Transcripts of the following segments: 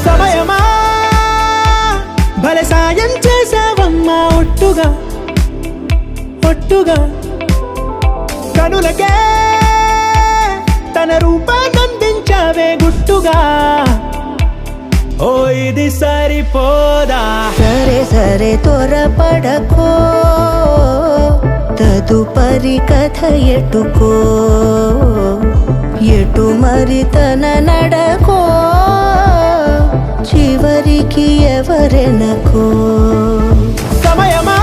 సమయమా భలే సాయం చేసావమ్మా ఒట్టుగా ఒట్టుగా కనులకే తన రూపాన్నందించావే గుట్టుగా ఓ ఇది సరిపోదా సరే సరే త్వరపడకో తదుపరి కథ ఎటుకో ఎటు మరి తన నడకో చివరికి ఎవరెనకో సమయమా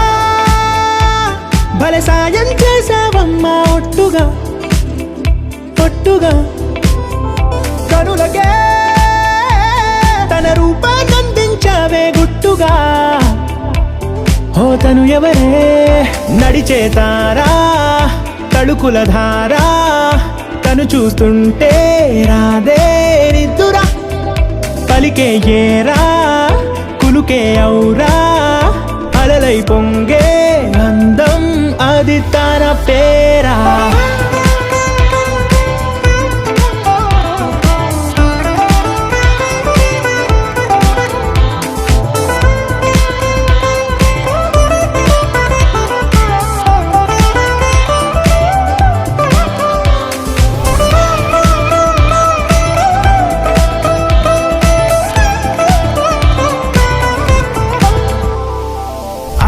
భలే సాయం చేసావమ్మా ఒట్టుగా ఒట్టుగా కనులకే తన రూపాన్నందించావే గుట్టుగా ఓ తను ఎవరే నడిచే తారా తళుకుల ధారా తను చూస్తుంటే రాదే నిద్దురా పలికే ఏరా కులుకే ఔరా అలలై పొంగే అందం అది తన పేరా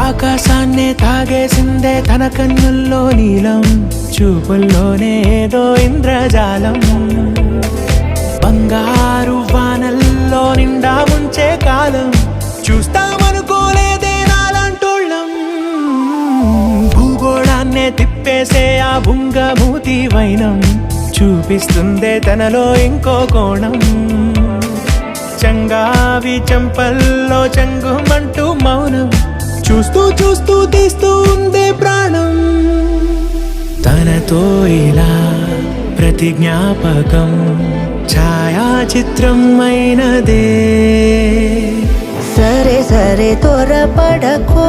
ఆకాశాన్నే తాగేసిందే తన కన్నుల్లో నీలం చూపుల్లోనే ఏదో ఇంద్రజాలం బంగారు వానల్లో నిండా ముంచే కాలం చూస్తామనుకోలేదే నాలాంటోళ్ళం భూగోళాన్నే తిప్పేసే ఆ బుంగమూతి వైనం చూపిస్తుందే తనలో ఇంకో కోణం చంగావి చంపల్లో చంగుమంటూ మౌనం చూస్తూ చూస్తూ తీస్తూ ఉందే ప్రాణం తనతో ఇలా ప్రతి జ్ఞాపకం ఛాయాచిత్రం అయినదే సరే సరే త్వరపడకో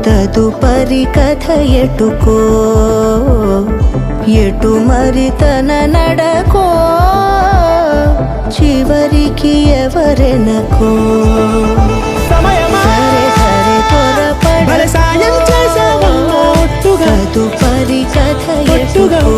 తదుపరి కథ ఎటుకో ఎటు మరి తన నడకో చివరికి ఎవరెనకో సమయమా సరే సరే త్వరపడకో భలే సాయం చేసావమ్మా ఒట్టుగా తదుపరి కథ ఒట్టుగా ఎటుకో